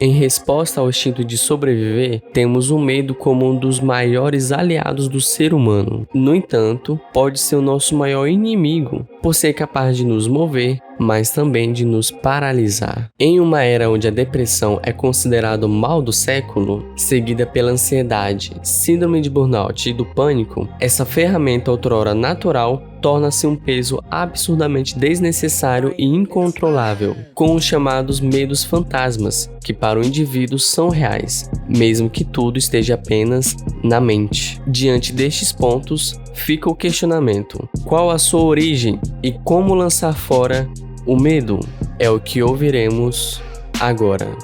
Em resposta ao instinto de sobreviver, temos o medo como um dos maiores aliados do ser humano. No entanto, pode ser o nosso maior inimigo, por ser capaz de nos mover, mas também de nos paralisar. Em uma era onde a depressão é considerado o mal do século, seguida pela ansiedade, síndrome de burnout e do pânico, essa ferramenta outrora natural torna-se um peso absurdamente desnecessário e incontrolável, com os chamados medos fantasmas, que para o indivíduo são reais, mesmo que tudo esteja apenas na mente. Diante destes pontos, fica o questionamento: qual a sua origem e como lançar fora o medo? É o que ouviremos agora.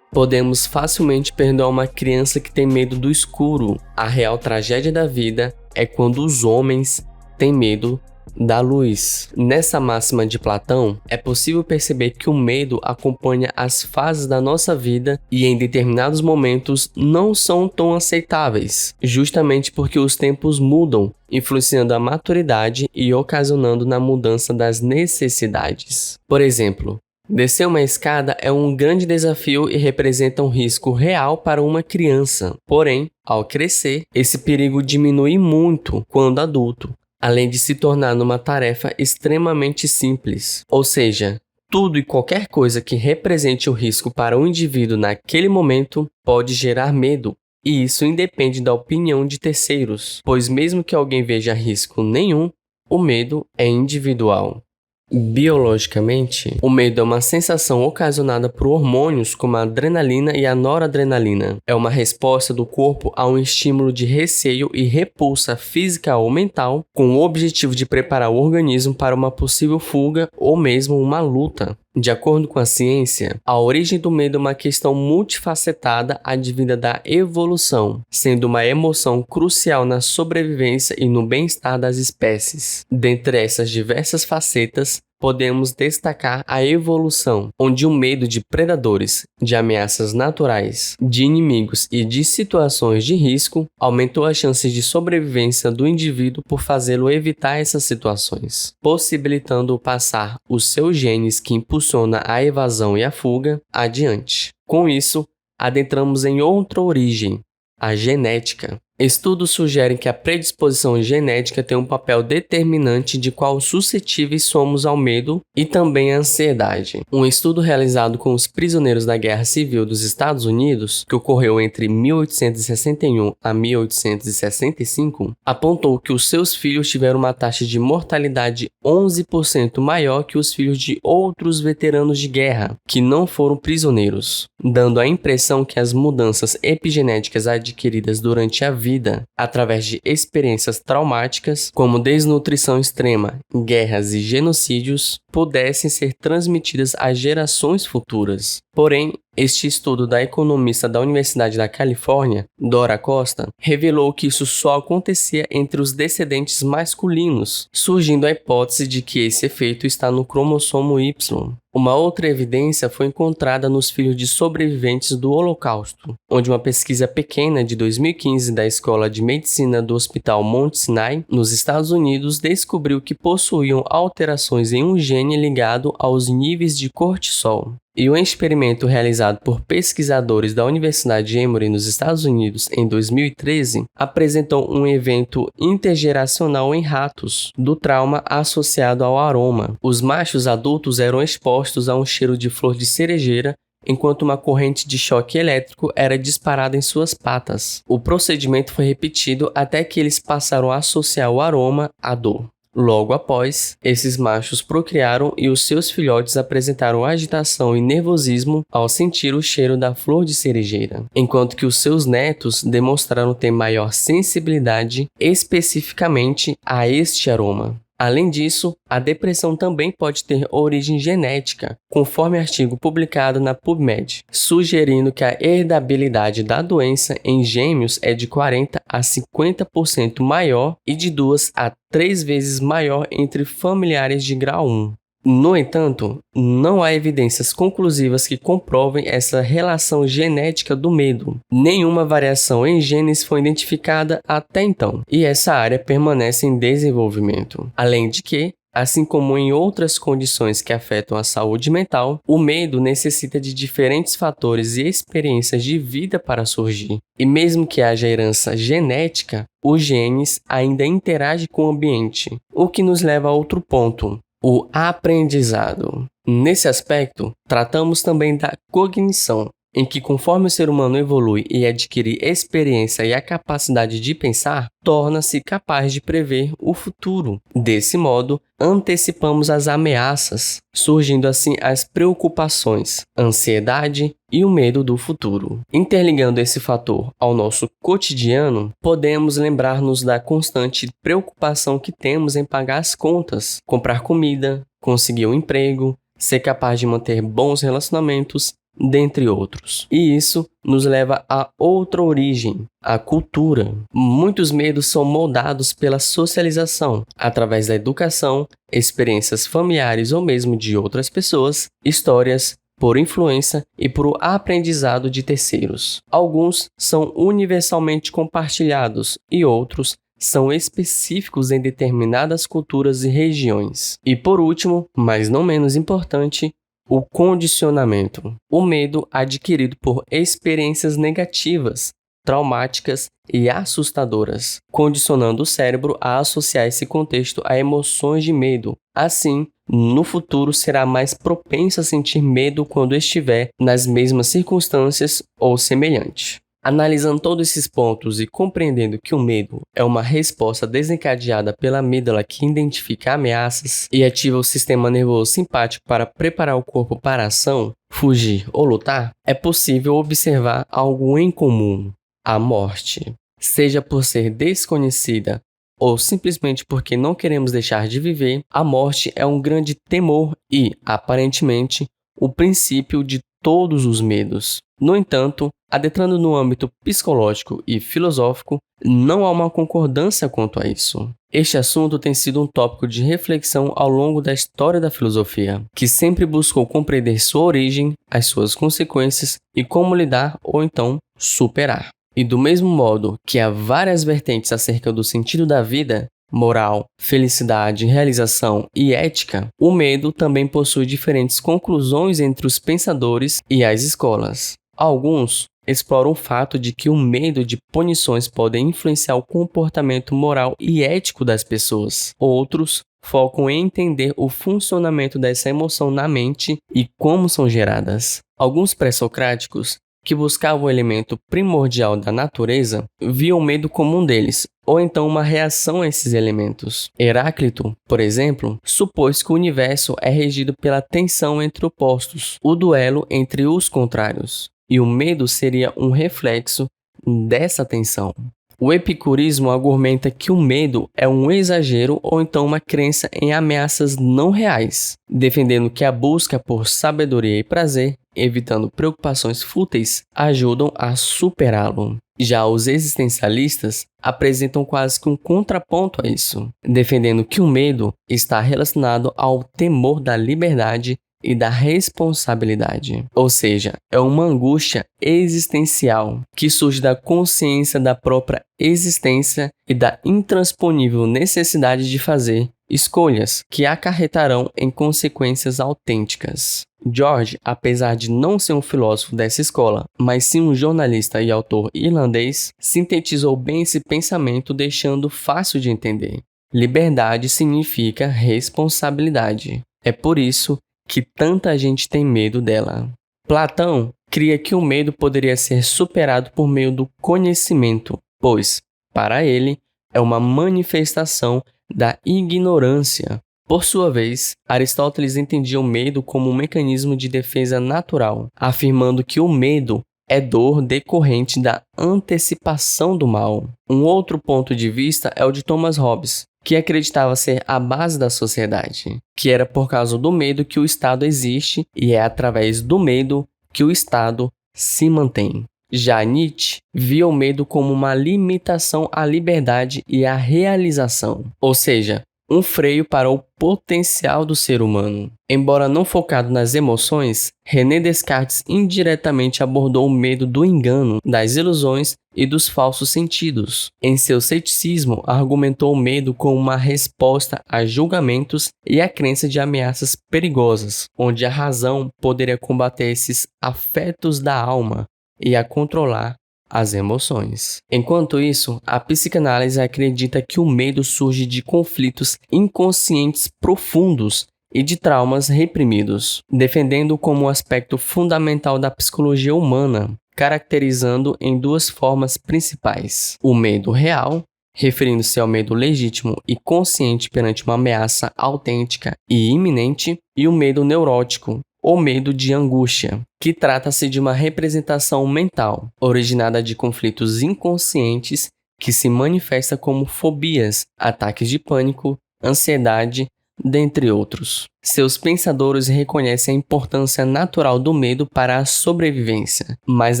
Podemos facilmente perdoar uma criança que tem medo do escuro. A real tragédia da vida é quando os homens têm medo da luz. Nessa máxima de Platão, é possível perceber que o medo acompanha as fases da nossa vida e em determinados momentos não são tão aceitáveis, justamente porque os tempos mudam, influenciando a maturidade e ocasionando na mudança das necessidades. Por exemplo, descer uma escada é um grande desafio e representa um risco real para uma criança. Porém, ao crescer, esse perigo diminui muito quando adulto, além de se tornar numa tarefa extremamente simples. Ou seja, tudo e qualquer coisa que represente o risco para o indivíduo naquele momento pode gerar medo. E isso independe da opinião de terceiros, pois mesmo que alguém veja risco nenhum, o medo é individual. Biologicamente, o medo é uma sensação ocasionada por hormônios como a adrenalina e a noradrenalina. É uma resposta do corpo a um estímulo de receio e repulsa física ou mental, com o objetivo de preparar o organismo para uma possível fuga ou mesmo uma luta. De acordo com a ciência, a origem do medo é uma questão multifacetada advinda da evolução, sendo uma emoção crucial na sobrevivência e no bem-estar das espécies. Dentre essas diversas facetas, podemos destacar a evolução, onde o medo de predadores, de ameaças naturais, de inimigos e de situações de risco aumentou as chances de sobrevivência do indivíduo por fazê-lo evitar essas situações, possibilitando-o passar os seus genes que impulsionam a evasão e a fuga adiante. Com isso, adentramos em outra origem, a genética. Estudos sugerem que a predisposição genética tem um papel determinante de quão suscetíveis somos ao medo e também à ansiedade. Um estudo realizado com os prisioneiros da Guerra Civil dos Estados Unidos, que ocorreu entre 1861 a 1865, apontou que os seus filhos tiveram uma taxa de mortalidade 11% maior que os filhos de outros veteranos de guerra, que não foram prisioneiros, dando a impressão que as mudanças epigenéticas adquiridas durante a vida, através de experiências traumáticas, como desnutrição extrema, guerras e genocídios, pudessem ser transmitidas às gerações futuras. Porém, este estudo da economista da Universidade da Califórnia, Dora Costa, revelou que isso só acontecia entre os descendentes masculinos, surgindo a hipótese de que esse efeito está no cromossomo Y. Uma outra evidência foi encontrada nos filhos de sobreviventes do Holocausto, onde uma pesquisa pequena de 2015 da Escola de Medicina do Hospital Mount Sinai, nos Estados Unidos, descobriu que possuíam alterações em um gene ligado aos níveis de cortisol. E um experimento realizado por pesquisadores da Universidade de Emory, nos Estados Unidos, em 2013, apresentou um evento intergeracional em ratos, do trauma associado ao aroma. Os machos adultos eram expostos a um cheiro de flor de cerejeira, enquanto uma corrente de choque elétrico era disparada em suas patas. O procedimento foi repetido até que eles passaram a associar o aroma à dor. Logo após, esses machos procriaram e os seus filhotes apresentaram agitação e nervosismo ao sentir o cheiro da flor de cerejeira, enquanto que os seus netos demonstraram ter maior sensibilidade especificamente a este aroma. Além disso, a depressão também pode ter origem genética, conforme artigo publicado na PubMed, sugerindo que a herdabilidade da doença em gêmeos é de 40% a 50% maior e de 2 a 3 vezes maior entre familiares de grau 1. No entanto, não há evidências conclusivas que comprovem essa relação genética do medo. Nenhuma variação em genes foi identificada até então, e essa área permanece em desenvolvimento. Além de que, assim como em outras condições que afetam a saúde mental, o medo necessita de diferentes fatores e experiências de vida para surgir. E mesmo que haja herança genética, os genes ainda interagem com o ambiente, o que nos leva a outro ponto: o aprendizado. Nesse aspecto, tratamos também da cognição, em que conforme o ser humano evolui e adquire experiência e a capacidade de pensar, torna-se capaz de prever o futuro. Desse modo, antecipamos as ameaças, surgindo assim as preocupações, ansiedade e o medo do futuro. Interligando esse fator ao nosso cotidiano, podemos lembrar-nos da constante preocupação que temos em pagar as contas, comprar comida, conseguir um emprego, ser capaz de manter bons relacionamentos, dentre outros. E isso nos leva a outra origem, a cultura. Muitos medos são moldados pela socialização, através da educação, experiências familiares ou mesmo de outras pessoas, histórias, por influência e por aprendizado de terceiros. Alguns são universalmente compartilhados e outros são específicos em determinadas culturas e regiões. E por último, mas não menos importante, o condicionamento. O medo adquirido por experiências negativas, traumáticas e assustadoras, condicionando o cérebro a associar esse contexto a emoções de medo. Assim, no futuro será mais propenso a sentir medo quando estiver nas mesmas circunstâncias ou semelhante. Analisando todos esses pontos e compreendendo que o medo é uma resposta desencadeada pela amígdala que identifica ameaças e ativa o sistema nervoso simpático para preparar o corpo para a ação, fugir ou lutar, é possível observar algo em comum: a morte. Seja por ser desconhecida ou simplesmente porque não queremos deixar de viver, a morte é um grande temor e, aparentemente, o princípio de todos os medos. No entanto, adentrando no âmbito psicológico e filosófico, não há uma concordância quanto a isso. Este assunto tem sido um tópico de reflexão ao longo da história da filosofia, que sempre buscou compreender sua origem, as suas consequências e como lidar ou então superar. E do mesmo modo que há várias vertentes acerca do sentido da vida, moral, felicidade, realização e ética, o medo também possui diferentes conclusões entre os pensadores e as escolas. Alguns exploram o fato de que o medo de punições pode influenciar o comportamento moral e ético das pessoas. Outros focam em entender o funcionamento dessa emoção na mente e como são geradas. Alguns pré-socráticos, que buscavam o elemento primordial da natureza, viam o medo como um deles, ou então uma reação a esses elementos. Heráclito, por exemplo, supôs que o universo é regido pela tensão entre opostos, o duelo entre os contrários, e o medo seria um reflexo dessa tensão. O epicurismo argumenta que o medo é um exagero ou então uma crença em ameaças não reais, defendendo que a busca por sabedoria e prazer, evitando preocupações fúteis, ajudam a superá-lo. Já os existencialistas apresentam quase que um contraponto a isso, defendendo que o medo está relacionado ao temor da liberdade e da responsabilidade. Ou seja, é uma angústia existencial que surge da consciência da própria existência e da intransponível necessidade de fazer escolhas que acarretarão em consequências autênticas. George, apesar de não ser um filósofo dessa escola, mas sim um jornalista e autor irlandês, sintetizou bem esse pensamento, deixando fácil de entender. Liberdade significa responsabilidade. É por isso que tanta gente tem medo dela. Platão cria que o medo poderia ser superado por meio do conhecimento, pois, para ele, é uma manifestação da ignorância. Por sua vez, Aristóteles entendia o medo como um mecanismo de defesa natural, afirmando que o medo é dor decorrente da antecipação do mal. Um outro ponto de vista é o de Thomas Hobbes, que acreditava ser a base da sociedade, que era por causa do medo que o Estado existe e é através do medo que o Estado se mantém. Já Nietzsche via o medo como uma limitação à liberdade e à realização, ou seja, um freio para o potencial do ser humano. Embora não focado nas emoções, René Descartes indiretamente abordou o medo do engano, das ilusões e dos falsos sentidos. Em seu ceticismo, argumentou o medo como uma resposta a julgamentos e a crença de ameaças perigosas, onde a razão poderia combater esses afetos da alma e a controlar as emoções. Enquanto isso, a psicanálise acredita que o medo surge de conflitos inconscientes profundos e de traumas reprimidos, defendendo como um aspecto fundamental da psicologia humana, caracterizando em duas formas principais: o medo real, referindo-se ao medo legítimo e consciente perante uma ameaça autêntica e iminente, e o medo neurótico, ou medo de angústia, que trata-se de uma representação mental, originada de conflitos inconscientes que se manifesta como fobias, ataques de pânico, ansiedade, dentre outros. Seus pensadores reconhecem a importância natural do medo para a sobrevivência, mas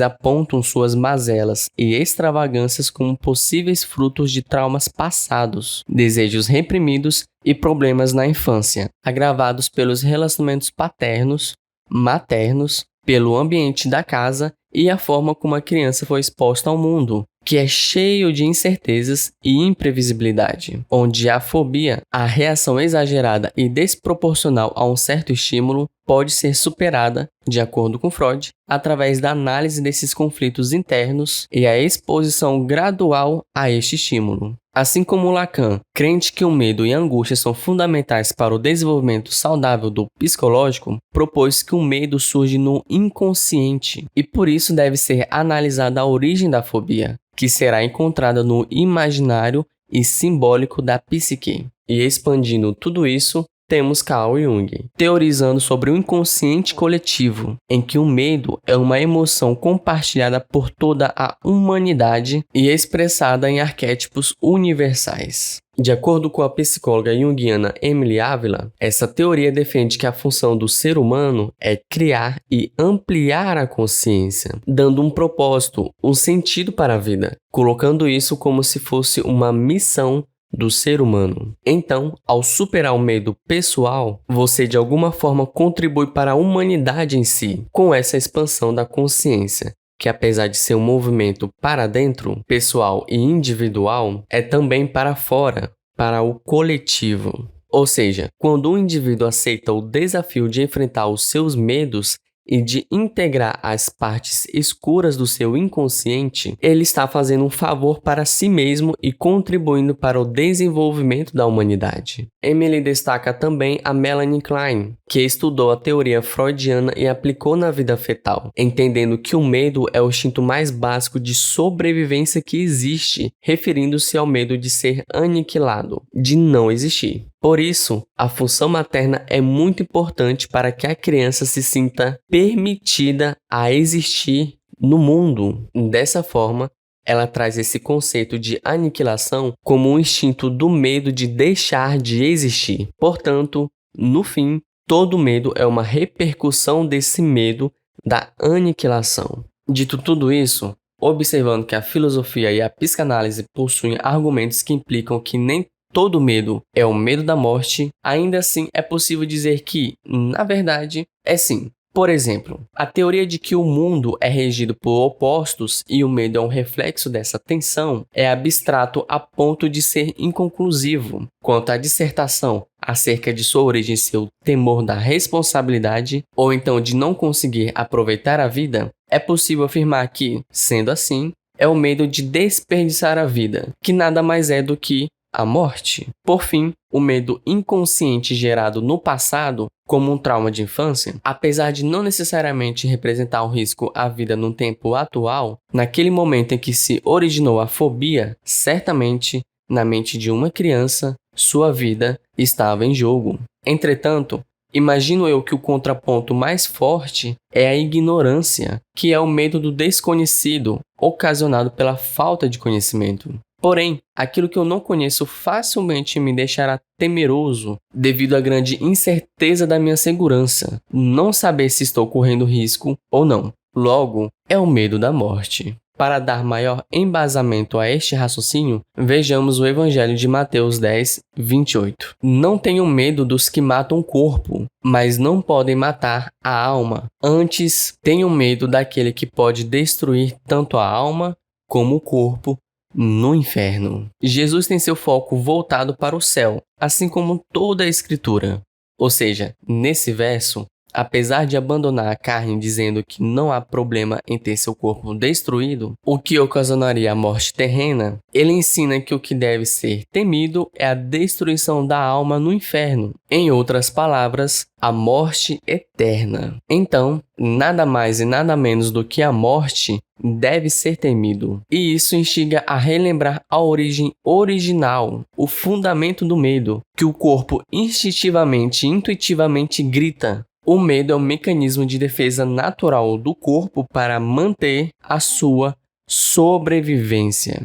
apontam suas mazelas e extravagâncias como possíveis frutos de traumas passados, desejos reprimidos e problemas na infância, agravados pelos relacionamentos paternos, maternos, pelo ambiente da casa e a forma como a criança foi exposta ao mundo, que é cheio de incertezas e imprevisibilidade, onde a fobia, a reação exagerada e desproporcional a um certo estímulo, pode ser superada, de acordo com Freud, através da análise desses conflitos internos e a exposição gradual a este estímulo. Assim como Lacan, crente que o medo e a angústia são fundamentais para o desenvolvimento saudável do psicológico, propôs que o medo surge no inconsciente e por isso deve ser analisada a origem da fobia, que será encontrada no imaginário e simbólico da psique. E expandindo tudo isso, temos Carl Jung, teorizando sobre o inconsciente coletivo, em que o medo é uma emoção compartilhada por toda a humanidade e expressada em arquétipos universais. De acordo com a psicóloga junguiana Emily Ávila, essa teoria defende que a função do ser humano é criar e ampliar a consciência, dando um propósito, um sentido para a vida, colocando isso como se fosse uma missão do ser humano. Então, ao superar o medo pessoal, você de alguma forma contribui para a humanidade em si, com essa expansão da consciência, que apesar de ser um movimento para dentro, pessoal e individual, é também para fora, para o coletivo. Ou seja, quando um indivíduo aceita o desafio de enfrentar os seus medos e de integrar as partes escuras do seu inconsciente, ele está fazendo um favor para si mesmo e contribuindo para o desenvolvimento da humanidade. Emily destaca também a Melanie Klein, que estudou a teoria freudiana e aplicou na vida fetal, entendendo que o medo é o instinto mais básico de sobrevivência que existe, referindo-se ao medo de ser aniquilado, de não existir. Por isso, a função materna é muito importante para que a criança se sinta permitida a existir no mundo. Dessa forma, ela traz esse conceito de aniquilação como um instinto do medo de deixar de existir. Portanto, no fim, todo medo é uma repercussão desse medo da aniquilação. Dito tudo isso, observando que a filosofia e a psicanálise possuem argumentos que implicam que nem todo medo é o medo da morte, ainda assim é possível dizer que, na verdade, é sim. Por exemplo, a teoria de que o mundo é regido por opostos e o medo é um reflexo dessa tensão é abstrato a ponto de ser inconclusivo. Quanto à dissertação acerca de sua origem e seu temor da responsabilidade, ou então de não conseguir aproveitar a vida, é possível afirmar que, sendo assim, é o medo de desperdiçar a vida, que nada mais é do que a morte. Por fim, o medo inconsciente gerado no passado, como um trauma de infância, apesar de não necessariamente representar um risco à vida no tempo atual, naquele momento em que se originou a fobia, certamente, na mente de uma criança, sua vida estava em jogo. Entretanto, imagino eu que o contraponto mais forte é a ignorância, que é o medo do desconhecido, ocasionado pela falta de conhecimento. Porém, aquilo que eu não conheço facilmente me deixará temeroso devido à grande incerteza da minha segurança, não saber se estou correndo risco ou não. Logo, é o medo da morte. Para dar maior embasamento a este raciocínio, vejamos o Evangelho de Mateus 10, 28. Não tenham medo dos que matam o corpo, mas não podem matar a alma. Antes, tenham medo daquele que pode destruir tanto a alma como o corpo no inferno. Jesus tem seu foco voltado para o céu, assim como toda a Escritura. Ou seja, nesse verso, apesar de abandonar a carne dizendo que não há problema em ter seu corpo destruído, o que ocasionaria a morte terrena, ele ensina que o que deve ser temido é a destruição da alma no inferno. Em outras palavras, a morte eterna. Então, nada mais e nada menos do que a morte deve ser temido. E isso instiga a relembrar a origem original, o fundamento do medo, que o corpo instintivamente e intuitivamente grita. O medo é um mecanismo de defesa natural do corpo para manter a sua sobrevivência.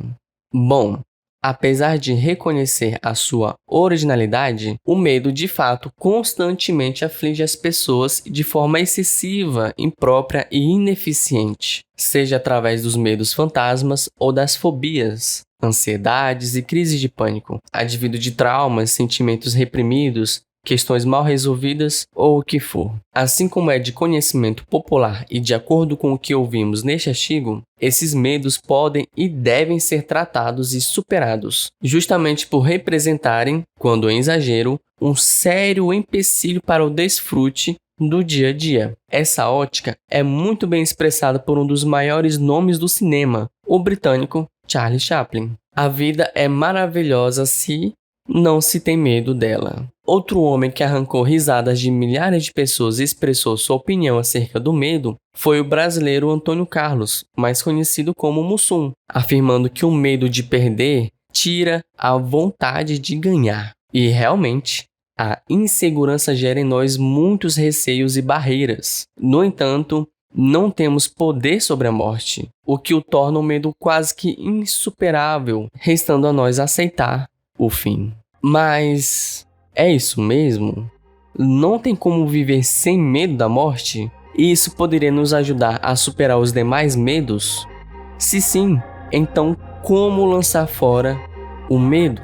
Bom, apesar de reconhecer a sua originalidade, o medo de fato constantemente aflige as pessoas de forma excessiva, imprópria e ineficiente, seja através dos medos fantasmas ou das fobias, ansiedades e crises de pânico, advindo de traumas, sentimentos reprimidos, questões mal resolvidas ou o que for. Assim como é de conhecimento popular e de acordo com o que ouvimos neste artigo, esses medos podem e devem ser tratados e superados, justamente por representarem, quando em exagero, um sério empecilho para o desfrute do dia a dia. Essa ótica é muito bem expressada por um dos maiores nomes do cinema, o britânico Charlie Chaplin. A vida é maravilhosa se não se tem medo dela. Outro homem que arrancou risadas de milhares de pessoas e expressou sua opinião acerca do medo foi o brasileiro Antônio Carlos, mais conhecido como Mussum, afirmando que o medo de perder tira a vontade de ganhar. E realmente, a insegurança gera em nós muitos receios e barreiras. No entanto, não temos poder sobre a morte, o que o torna um medo quase que insuperável, restando a nós aceitar o fim. Mas é isso mesmo? Não tem como viver sem medo da morte? E isso poderia nos ajudar a superar os demais medos? Se sim, então como lançar fora o medo?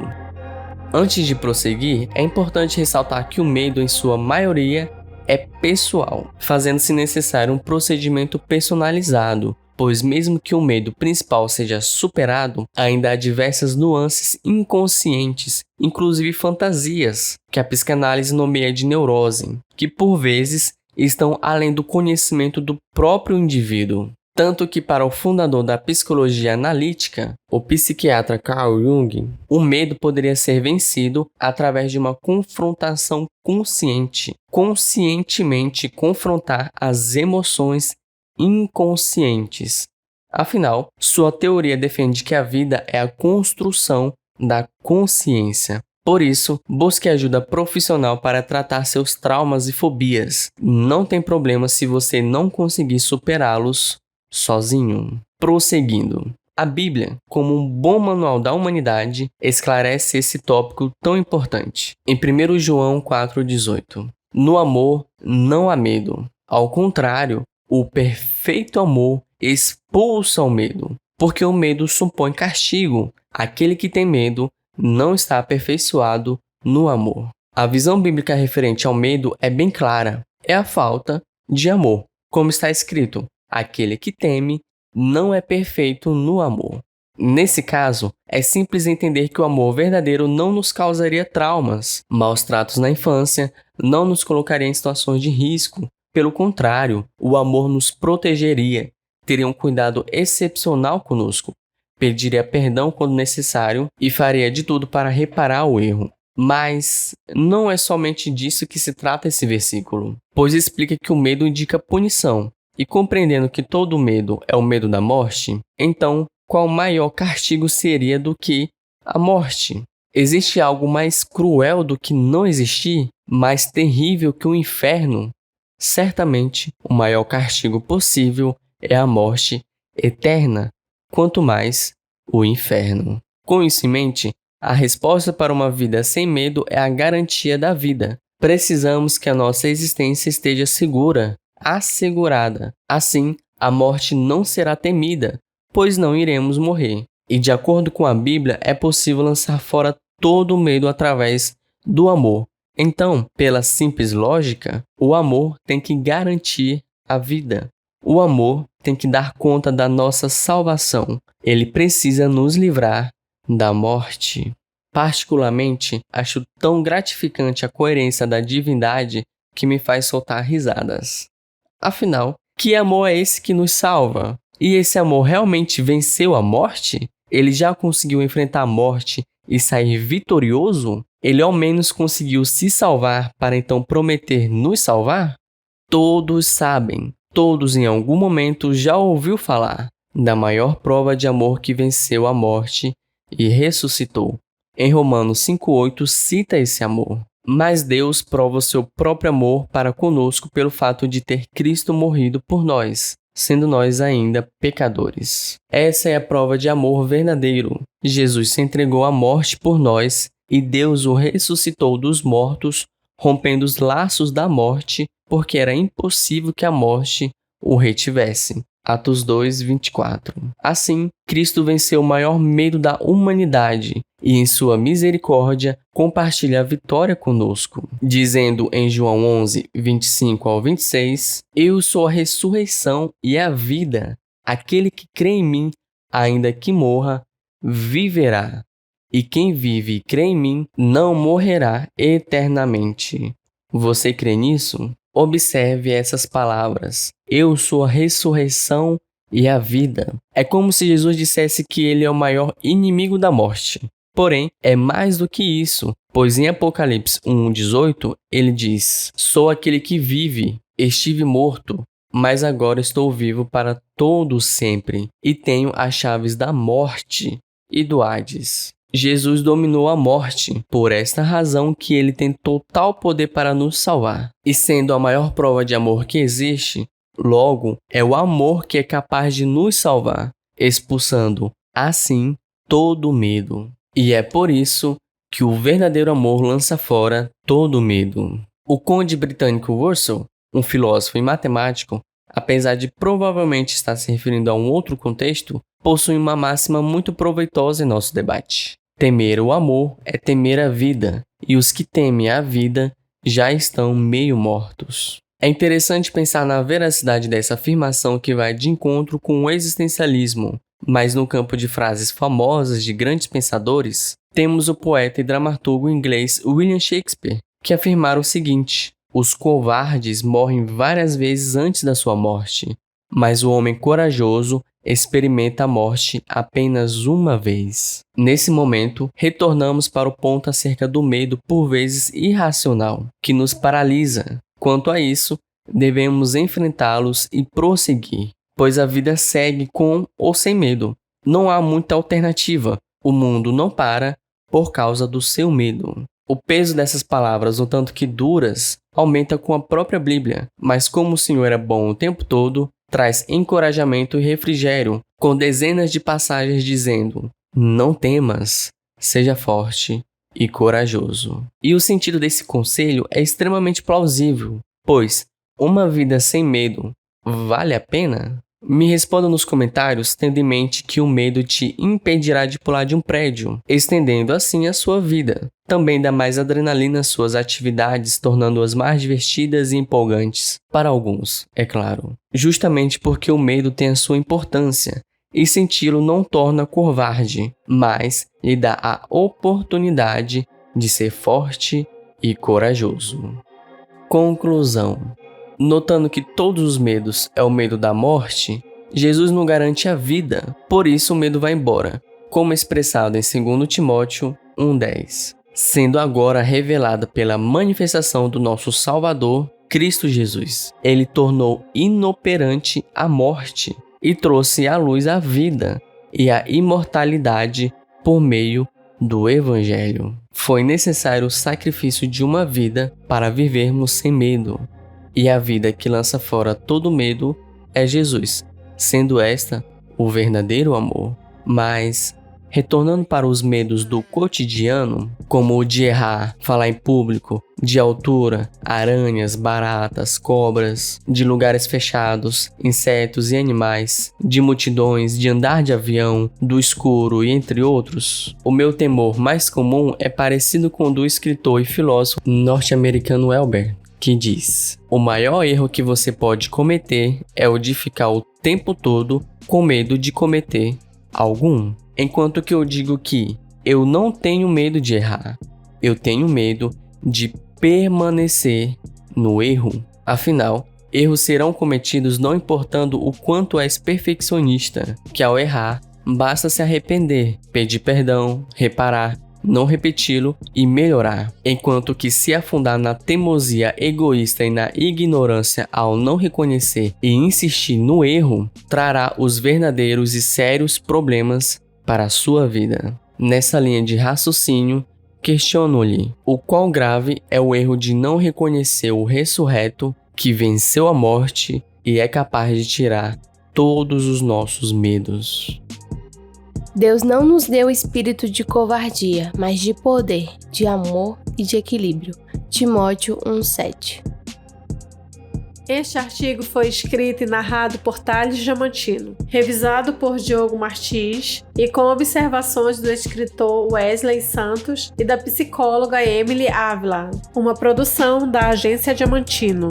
Antes de prosseguir, é importante ressaltar que o medo, em sua maioria, é pessoal, fazendo-se necessário um procedimento personalizado, pois mesmo que o medo principal seja superado, ainda há diversas nuances inconscientes, inclusive fantasias, que a psicanálise nomeia de neurose, que por vezes estão além do conhecimento do próprio indivíduo. Tanto que para o fundador da psicologia analítica, o psiquiatra Carl Jung, o medo poderia ser vencido através de uma confrontação consciente, conscientemente confrontar as emoções inconscientes. Afinal, sua teoria defende que a vida é a construção da consciência. Por isso, busque ajuda profissional para tratar seus traumas e fobias. Não tem problema se você não conseguir superá-los sozinho. Prosseguindo. A Bíblia, como um bom manual da humanidade, esclarece esse tópico tão importante. Em 1 João 4,18. No amor não há medo. Ao contrário, o perfeito amor expulsa o medo, porque o medo supõe castigo. Aquele que tem medo não está aperfeiçoado no amor. A visão bíblica referente ao medo é bem clara. É a falta de amor. Como está escrito, aquele que teme não é perfeito no amor. Nesse caso, é simples entender que o amor verdadeiro não nos causaria traumas, maus tratos na infância, não nos colocaria em situações de risco. Pelo contrário, o amor nos protegeria, teria um cuidado excepcional conosco, pediria perdão quando necessário e faria de tudo para reparar o erro. Mas não é somente disso que se trata esse versículo, pois explica que o medo indica punição. E compreendendo que todo medo é o medo da morte, então qual maior castigo seria do que a morte? Existe algo mais cruel do que não existir? Mais terrível que o inferno? Certamente, o maior castigo possível é a morte eterna, quanto mais o inferno. Com isso em mente, a resposta para uma vida sem medo é a garantia da vida. Precisamos que a nossa existência esteja segura, assegurada. Assim, a morte não será temida, pois não iremos morrer. E de acordo com a Bíblia, é possível lançar fora todo o medo através do amor. Então, pela simples lógica, o amor tem que garantir a vida. O amor tem que dar conta da nossa salvação. Ele precisa nos livrar da morte. Particularmente, acho tão gratificante a coerência da divindade que me faz soltar risadas. Afinal, que amor é esse que nos salva? E esse amor realmente venceu a morte? Ele já conseguiu enfrentar a morte e sair vitorioso? Ele ao menos conseguiu se salvar para então prometer nos salvar? Todos sabem, todos em algum momento já ouviu falar da maior prova de amor que venceu a morte e ressuscitou. Em Romanos 5,8 cita esse amor. Mas Deus prova o seu próprio amor para conosco pelo fato de ter Cristo morrido por nós, sendo nós ainda pecadores. Essa é a prova de amor verdadeiro. Jesus se entregou à morte por nós e Deus o ressuscitou dos mortos, rompendo os laços da morte, porque era impossível que a morte o retivesse. Atos 2:24. Assim, Cristo venceu o maior medo da humanidade e, em sua misericórdia, compartilha a vitória conosco, dizendo em João 11:25-26, Eu sou a ressurreição e a vida. Aquele que crê em mim, ainda que morra, viverá. E quem vive e crê em mim, não morrerá eternamente. Você crê nisso? Observe essas palavras. Eu sou a ressurreição e a vida. É como se Jesus dissesse que ele é o maior inimigo da morte. Porém, é mais do que isso, pois em Apocalipse 1:18, ele diz: Sou aquele que vive, estive morto, mas agora estou vivo para todo sempre, e tenho as chaves da morte e do Hades. Jesus dominou a morte, por esta razão que ele tem total poder para nos salvar. E sendo a maior prova de amor que existe, logo é o amor que é capaz de nos salvar, expulsando, assim, todo medo. E é por isso que o verdadeiro amor lança fora todo medo. O conde britânico Russell, um filósofo e matemático, apesar de provavelmente estar se referindo a um outro contexto, possui uma máxima muito proveitosa em nosso debate. Temer o amor é temer a vida, e os que temem a vida já estão meio mortos. É interessante pensar na veracidade dessa afirmação que vai de encontro com o existencialismo, mas no campo de frases famosas de grandes pensadores, temos o poeta e dramaturgo inglês William Shakespeare, que afirmara o seguinte: Os covardes morrem várias vezes antes da sua morte, mas o homem corajoso experimenta a morte apenas uma vez. Nesse momento, retornamos para o ponto acerca do medo, por vezes irracional, que nos paralisa. Quanto a isso, devemos enfrentá-los e prosseguir, pois a vida segue com ou sem medo. Não há muita alternativa. O mundo não para por causa do seu medo. O peso dessas palavras, um tanto que duras, aumenta com a própria Bíblia, mas como o Senhor é bom o tempo todo, traz encorajamento e refrigério, com dezenas de passagens dizendo: Não temas, seja forte e corajoso. E o sentido desse conselho é extremamente plausível, pois uma vida sem medo vale a pena? Me responda nos comentários tendo em mente que o medo te impedirá de pular de um prédio, estendendo assim a sua vida. Também dá mais adrenalina às suas atividades, tornando-as mais divertidas e empolgantes. Para alguns, é claro. Justamente porque o medo tem a sua importância, e senti-lo não torna covarde, mas lhe dá a oportunidade de ser forte e corajoso. Conclusão. Notando que todos os medos é o medo da morte, Jesus não garante a vida, por isso o medo vai embora, como expressado em 2 Timóteo 1:10. Sendo agora revelada pela manifestação do nosso Salvador, Cristo Jesus. Ele tornou inoperante a morte e trouxe à luz a vida e a imortalidade por meio do Evangelho. Foi necessário o sacrifício de uma vida para vivermos sem medo. E a vida que lança fora todo medo é Jesus, sendo esta o verdadeiro amor. Mas Retornando para os medos do cotidiano, como o de errar, falar em público, de altura, aranhas, baratas, cobras, de lugares fechados, insetos e animais, de multidões, de andar de avião, do escuro e entre outros, o meu temor mais comum é parecido com o do escritor e filósofo norte-americano Elber, que diz: o maior erro que você pode cometer é o de ficar o tempo todo com medo de cometer algum. Enquanto que eu digo que eu não tenho medo de errar, eu tenho medo de permanecer no erro. Afinal, erros serão cometidos não importando o quanto és perfeccionista, que ao errar, basta se arrepender, pedir perdão, reparar, não repeti-lo e melhorar. Enquanto que se afundar na teimosia egoísta e na ignorância ao não reconhecer e insistir no erro, trará os verdadeiros e sérios problemas para a sua vida. Nessa linha de raciocínio, questiono-lhe: o quão grave é o erro de não reconhecer o ressurreto que venceu a morte e é capaz de tirar todos os nossos medos. Deus não nos deu espírito de covardia, mas de poder, de amor e de equilíbrio. Timóteo 1:7. Este artigo foi escrito e narrado por Thales Diamantino, revisado por Diogo Martins e com observações do escritor Wesley Santos e da psicóloga Emily Ávila, uma produção da Agência Diamantino.